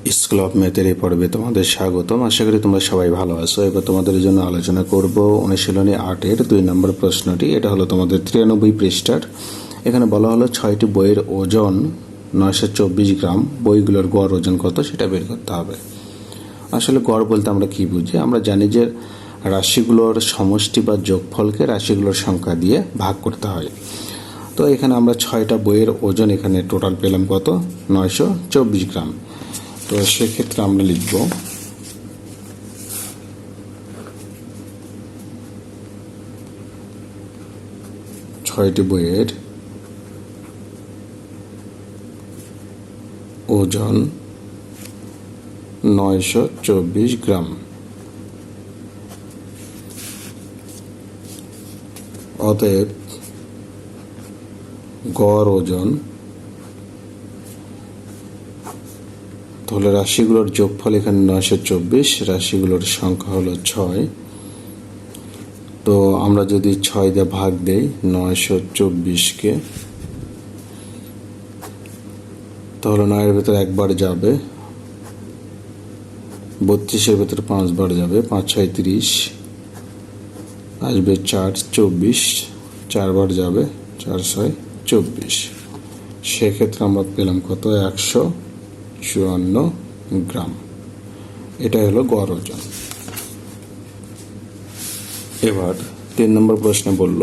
School of ম্যাথের এই পর্বে তোমাদের স্বাগতম। আশা করি তোমরা সবাই ভালো আছো। এবার তোমাদের জন্য আলোচনা করব অনুশীলনী 8-এর 2 নম্বর প্রশ্নটি। এটা হলো তোমাদের 93 পৃষ্ঠার। এখানে বলা হলো 6টি বইয়ের ওজন 924 গ্রাম। বইগুলোর গড় ওজন কত সেটা বের করতে হবে। আসলে গড় বলতে আমরা কি বুঝি? আমরা জানি যে রাশিগুলোর সমষ্টি বা যোগফলকে রাশিগুলোর সংখ্যা দিয়ে ভাগ করতে হয়। তো এখানে আমরা 6টা বইয়ের ওজন এখানে টোটাল পেলাম কত? 924 গ্রাম। তো সেক্ষেত্রে আমরা লিখব ছয়টি বইয়ের ওজন 924 গ্রাম। অতএব গড় ওজন তাহলে রাশিগুলোর যোগফল এখানে 924, রাশিগুলোর সংখ্যা হলো 6। তো আমরা যদি 6 দিয়ে ভাগ দেই 924-কে, তাহলে 9-এর ভেতরে একবার যাবে, 32-এর ভেতরে 5 বার যাবে, 5 6 30, আসবে 4 24, 4 বার যাবে, 4 6 24। সেক্ষেত্রে আমরা পেলাম কত? 154 গ্রাম। এটা হলো গড় ওজন। এবার 3 নম্বর প্রশ্নে বলল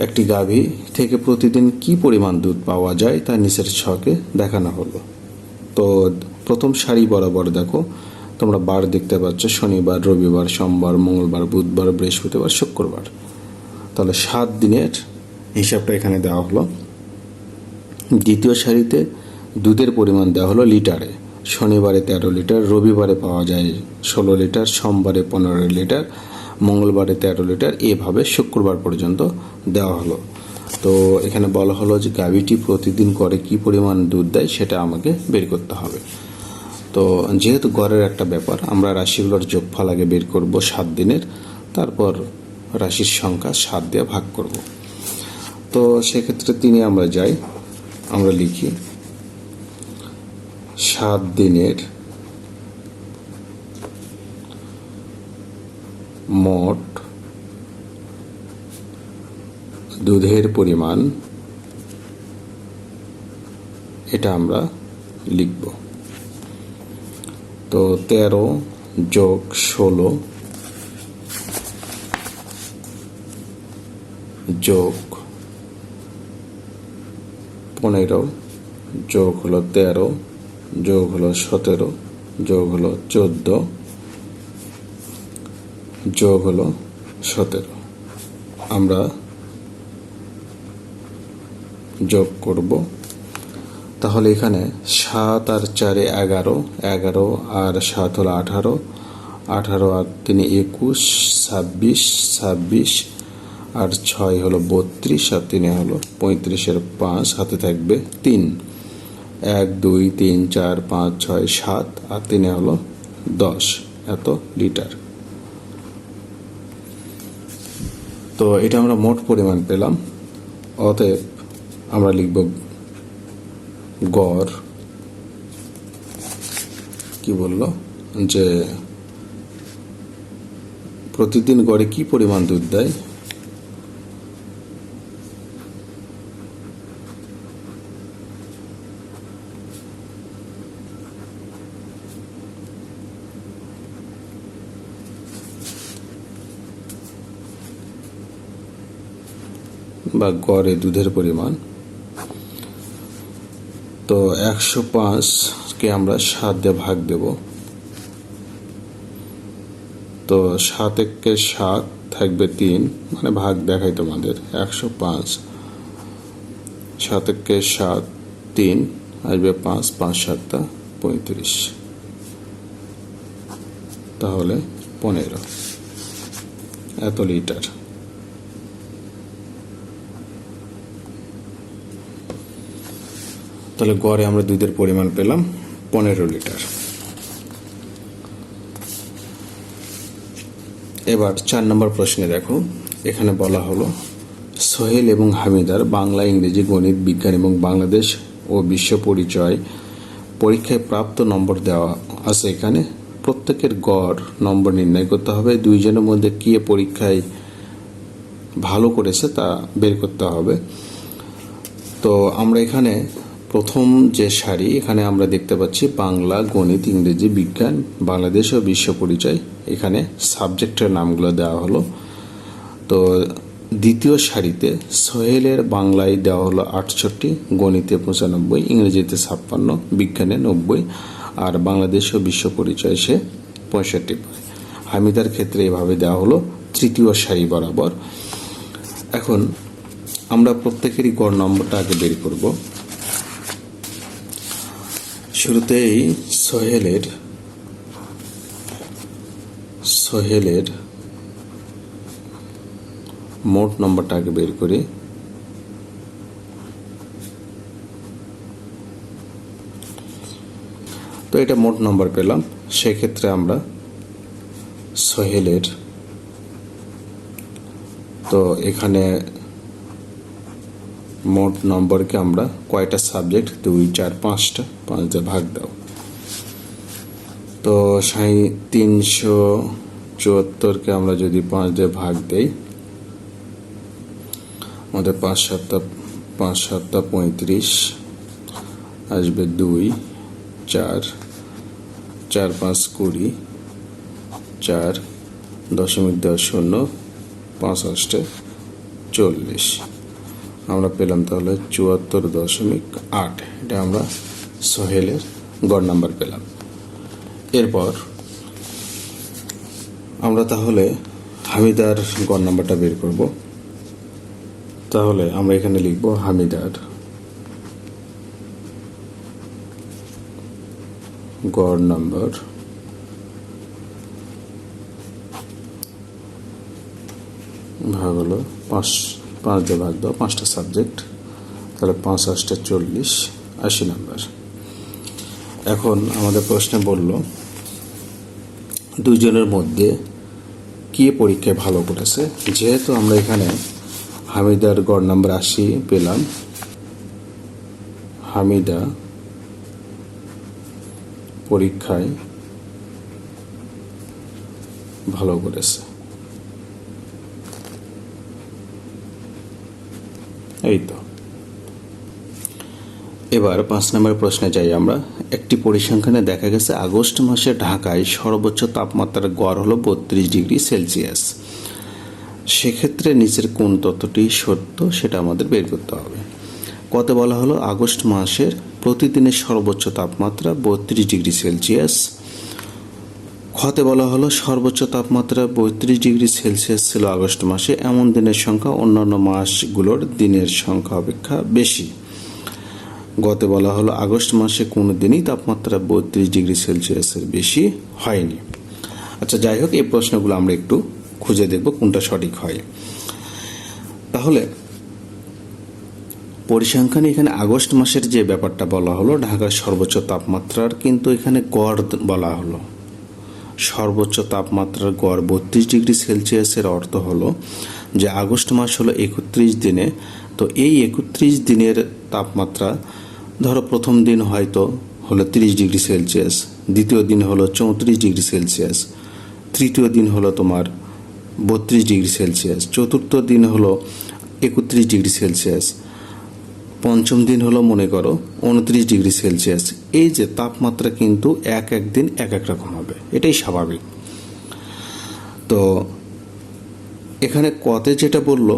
একটি গাভী থেকে প্রতিদিন কি পরিমাণ দুধ পাওয়া যায় তা নিচের ছকে দেখানো হলো। তো প্রথম সারি বরাবর দেখো তোমরা বার দেখতে পাচ্ছ, শনিবার, রবিবার, সোমবার, মঙ্গলবার, বুধবার, বৃহস্পতিবার, শুক্রবার। তাহলে 7 দিনের হিসাবটা এখানে দেওয়া হলো। দ্বিতীয় সারিতে দুধের পরিমাণ দেওয়া হলো লিটারে। শনিবারে 13 লিটার, রবিবারে পাওয়া যায় 16 লিটার, সোমবারে 15 লিটার, মঙ্গলবারে 13 লিটার, এভাবে শুক্রবার পর্যন্ত দেওয়া হলো। তো এখানে বলা হলো যে গাভীটি প্রতিদিন গড়ে কি পরিমাণ দুধ দেয় সেটা আমাকে বের করতে হবে। তো যেহেতু গড়ের একটা ব্যাপার, আমরা রাশিগুলোর যোগফল আগে বের করব 7 দিনের, তারপর রাশির সংখ্যা 7 দিয়ে ভাগ করব। তো সেক্ষেত্রে 3-এ আমরা যাই, আমরা লিখি 7 দিনের মোট দুধের পরিমাণ, এটা আমরা লিখব। তো 13 যোগ 16 যোগ 15 যোগ হলো 13 যোগ হলো 17 যোগ হলো 14 যোগ হলো 17। আমরা যোগ করব। তাহলে এখানে 7 আর 4 11, 11 আর 7 হলো 18, 18 আর 3 21, 26, 26 আর 6 হলো 32, আর 3 হলো 35, 5 হাতে থাকবে 3, 1 2 3 4 5 6 7 আর 3 হলো 10 এত লিটার। তো এটা আমরা মোট পরিমাণ পেলাম। অতএব আমরা লিখব গড়, কি বললো যে প্রতিদিন গড়ে কি পরিমাণ দুধ দেয়, বা গড়ে দুধের পরিমাণ। তো 105-কে আমরা 7 দিয়ে ভাগ দেব। তো 7 একে 7 থাকবে 3, মানে ভাগ দেখাই তোমাদের। 105 7 একে 7 3 আসবে 5, 5 7 35, তাহলে 15 এত লিটার। তাহলে গড়ে আমরা দুধের পরিমাণ পেলাম 15 লিটার। এবার 4 নম্বর প্রশ্নে দেখো, এখানে বলা হলো সোহেল এবং হামিদার বাংলা, ইংরেজি, গণিত, বিজ্ঞান এবং বাংলাদেশ ও বিশ্ব পরিচয় পরীক্ষায় প্রাপ্ত নম্বর দেওয়া আছে এখানে। প্রত্যেকের গড় নম্বর নির্ণয় করতে হবে। দুইজনের মধ্যে কে পরীক্ষায় ভালো করেছে তা বের করতে হবে। তো আমরা এখানে প্রথম যে সারি, এখানে আমরা দেখতে পাচ্ছি বাংলা, গণিত, ইংরেজি, বিজ্ঞান, বাংলাদেশ ও বিশ্ব পরিচয়। এখানে সাবজেক্টের নামগুলো দেওয়া হলো। তো দ্বিতীয় সারিতে সোহেলের বাংলায় দেওয়া হলো 68, গণিতে 95, ইংরেজিতে 56, বিজ্ঞানে 90 আর বাংলাদেশ ও বিশ্ব পরিচয় সে 65 পায়। হামিদার ক্ষেত্রে এভাবে দেওয়া হলো তৃতীয় সারি বরাবর। এখন আমরা প্রত্যেকেরই গড় নম্বরটা আগে বের করব। শুরুতেই সোহেলের মোট নম্বরটা আগে বের করি। তো এটা মোট নম্বর পেলাম। সেক্ষেত্রে আমরা সোহেলের, তো এখানে মোট নম্বরকে আমরা কয়টা সাবজেক্ট, 2, 4, 5টা, 5 দিয়ে ভাগ দাও। তো 374কে আমরা যদি 5 দিয়ে ভাগ দেই, আমাদের 5 7 35 আসবে। 2, 4, 4 5 20, 4 দশমিক 0, 5 8 40। আমরা পেলাম তাহলে 74.8। এটা আমরা সোহেলের গড় নাম্বার পেলাম। এরপর আমরা তাহলে হামিদার গড় নাম্বারটা বের করব। তাহলে আমরা এখানে লিখব হামিদার গড় নাম্বার ভাগ হলো 5 দিয়ে ভাগ দাও, 5টা সাবজেক্ট, তাহলে 5 8 40, 80 নাম্বার। এখন আমাদের প্রশ্নে বলল দুইজনের মধ্যে কে পরীক্ষায় ভালো করেছে। যেহেতু আমরা এখানে হামিদার গড় নাম্বার 80 পেলাম, হামিদা পরীক্ষায় ভালো করেছে, এই তো। এবার 5 নম্বর প্রশ্নে যাই আমরা। একটি পরিসংখ্যানে দেখা গেছে আগস্ট মাসে ঢাকায় সর্বোচ্চ তাপমাত্রার গড় হলো 32 ডিগ্রি সেলসিয়াস। সেক্ষেত্রে নিচের কোন তথ্যটি সত্য সেটা আমাদের বের করতে হবে। কত বলা হলো আগস্ট মাসের প্রতিদিনের সর্বোচ্চ তাপমাত্রা 32 ডিগ্রি সেলসিয়াস। খতে বলা হলো সর্বোচ্চ তাপমাত্রা 32 ডিগ্রি সেলসিয়াস ছিল আগস্ট মাসে, এমন দিনের সংখ্যা অন্যান্য মাসগুলোর দিনের সংখ্যা অপেক্ষা বেশি। গতে বলা হলো আগস্ট মাসে কোনো দিনই তাপমাত্রা 32 ডিগ্রি সেলসিয়াসের বেশি হয়নি। আচ্ছা, যাই হোক, এই প্রশ্নগুলো আমরা একটু খুঁজে দেখব কোনটা সঠিক হয়। তাহলে পরিসংখ্যানে এখানে আগস্ট মাসের যে ব্যাপারটা বলা হলো ঢাকার সর্বোচ্চ তাপমাত্রার, কিন্তু এখানে গড় বলা হলো। সর্বোচ্চ তাপমাত্রার গড় 32 ডিগ্রি সেলসিয়াসের অর্থ হলো যে আগস্ট মাস হলো 31 দিনে। তো এই 31 দিনের তাপমাত্রা, ধরো প্রথম দিন হয়তো হলো 30 ডিগ্রি সেলসিয়াস, দ্বিতীয় দিন হলো 34 ডিগ্রি সেলসিয়াস, তৃতীয় দিন হলো তোমার 32 ডিগ্রি সেলসিয়াস, চতুর্থ দিন হলো 31 ডিগ্রি সেলসিয়াস, পঞ্চম দিন হলো মনে করো 29 ডিগ্রি সেলসিয়াস। এই যে তাপমাত্রা কিন্তু এক দিন এক রকম হবে, এটাই স্বাভাবিক। তো এখানে কতে যেটা বললো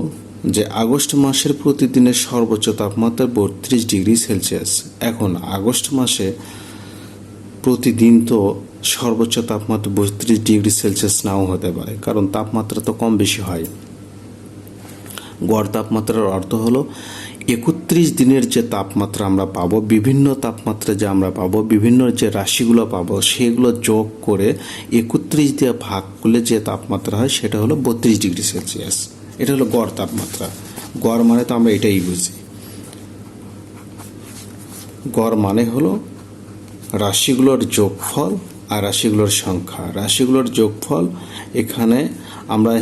যে আগস্ট মাসের প্রতিদিনের সর্বোচ্চ তাপমাত্রা 32 ডিগ্রি সেলসিয়াস। এখন আগস্ট মাসে প্রতিদিন তো সর্বোচ্চ তাপমাত্রা 32 ডিগ্রি সেলসিয়াস নাও হতে পারে, কারণ তাপমাত্রা তো কম বেশি হয়। গড় তাপমাত্রার অর্থ হলো 31 দিনের যে তাপমাত্রা আমরা পাবো, বিভিন্ন তাপমাত্রা যে আমরা পাবো, বিভিন্ন যে রাশিগুলো পাবো, সেগুলো যোগ করে 31 দিয়ে ভাগ করলে যে তাপমাত্রা হয় সেটা হলো 32 ডিগ্রি সেলসিয়াস। এটা হলো গড় তাপমাত্রা। গড় মানে তো আমরা এটাই বুঝি। গড় মানে হলো রাশিগুলোর যোগফল আর রাশিগুলোর সংখ্যা। রাশিগুলোর যোগফল এখানে আমরা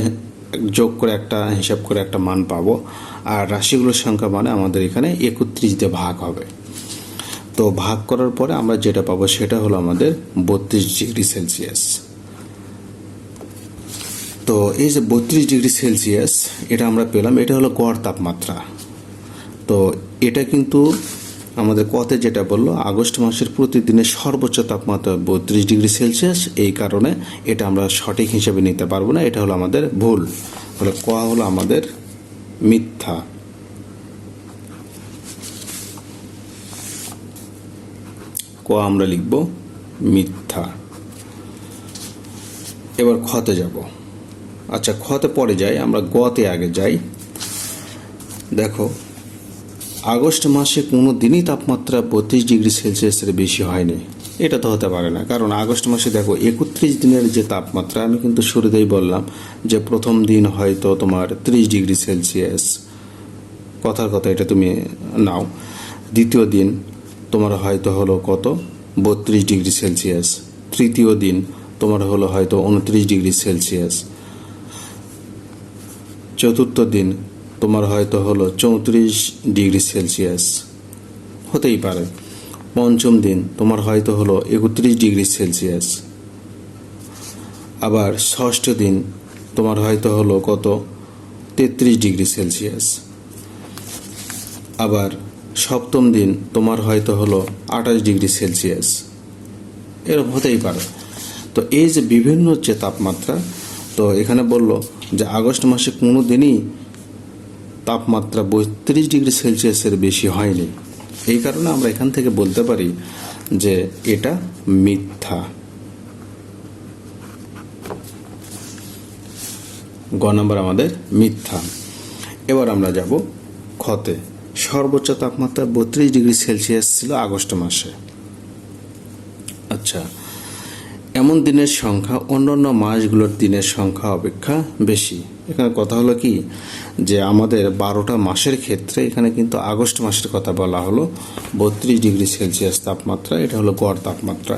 যোগ করে একটা হিসাব করে একটা মান পাবো, আর রাশিগুলোর সংখ্যা মানে আমাদের এখানে 31 দিয়ে ভাগ হবে। তো ভাগ করার পরে আমরা যেটা পাবো সেটা হলো আমাদের 32°C। তো এই যে 32°C এটা আমরা পেলাম, এটা হলো গড় তাপমাত্রা। তো এটা কিন্তু আমাদের কতে যেটা বললো আগস্ট মাসের প্রতিদিনের সর্বোচ্চ তাপমাত্রা 32°C, এই কারণে এটা আমরা সঠিক হিসেবে নিতে পারবো না, এটা হলো আমাদের ভুল। তাহলে ক হলো আমাদের মিথ্যা। ক আমরা লিখব মিথ্যা। এবার খতে যাব। আচ্ছা, খতে পরে যাই, আমরা গতে আগে যাই। দেখো, আগস্ট মাসে কোনো দিনই তাপমাত্রা 32°C বেশি হয়নি, এটা তো হতে পারে না। কারণ আগস্ট মাসে দেখো 31 দিনের যে তাপমাত্রা, আমি কিন্তু শুরুতেই বললাম যে প্রথম দিন হয়তো তোমার 30°C, কথার কথা এটা তুমি নাও। দ্বিতীয় দিন তোমার হয়তো হলো কত 32°C, তৃতীয় দিন তোমার হলো হয়তো 29°C, চতুর্থ দিন তোমার হয়তো হলো 34°C, হতেই পারে। পঞ্চম দিন তোমার হয়তো হলো 31°C, আবার ষষ্ঠ দিন তোমার হয়তো হলো কত 33°C, আবার সপ্তম দিন তোমার হয়তো হলো 28°C, এরকম হতেই পারে। তো এই যে বিভিন্ন যে তাপমাত্রা, তো এখানে বললো যে আগস্ট মাসে কোনো দিনই তাপমাত্রা 32°C বেশি হয়নি, এই কারণে আমরা এখান থেকে বলতে পারি যে এটা মিথ্যা। গ নম্বর আমাদের মিথ্যা। এবার আমরা যাব খতে। সর্বোচ্চ তাপমাত্রা 32°C ছিল আগস্ট মাসে। আচ্ছা, এমন দিনের সংখ্যা অন্যান্য মাসগুলোর দিনের সংখ্যা অপেক্ষা বেশি। এখানে কথা হলো কি, যে আমাদের 12টা মাসের ক্ষেত্রে এখানে কিন্তু আগস্ট মাসের কথা বলা হলো 32°C তাপমাত্রা, এটা হলো গড় তাপমাত্রা।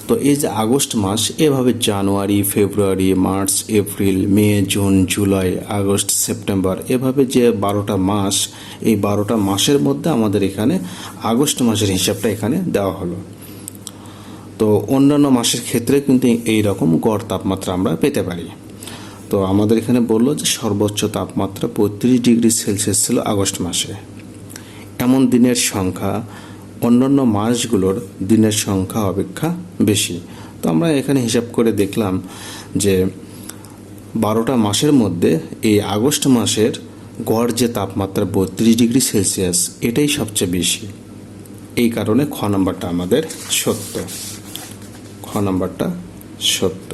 তো এই যে আগস্ট মাস, এভাবে জানুয়ারি, ফেব্রুয়ারি, মার্চ, এপ্রিল, মে, জুন, জুলাই, আগস্ট, সেপ্টেম্বর, এভাবে যে 12টা মাস, এই 12টা মাসের মধ্যে আমাদের এখানে আগস্ট মাসের হিসাবটা এখানে দেওয়া হলো। তো অন্যান্য মাসের ক্ষেত্রে কিন্তু এই রকম গড় তাপমাত্রা আমরা পেতে পারি। তো আমাদের এখানে বললো যে সর্বোচ্চ তাপমাত্রা 32°C ছিল আগস্ট মাসে। এমন দিনের সংখ্যা অন্যান্য মাসগুলোর দিনের সংখ্যা অপেক্ষা বেশি। তো আমরা এখানে হিসাব করে দেখলাম যে 12টা মাসের মধ্যে এই আগস্ট মাসের গড় যে তাপমাত্রা 32°C, এটাই সবচেয়ে বেশি। এই কারণে খ নম্বরটা আমাদের সত্য। খ নম্বরটা সত্য।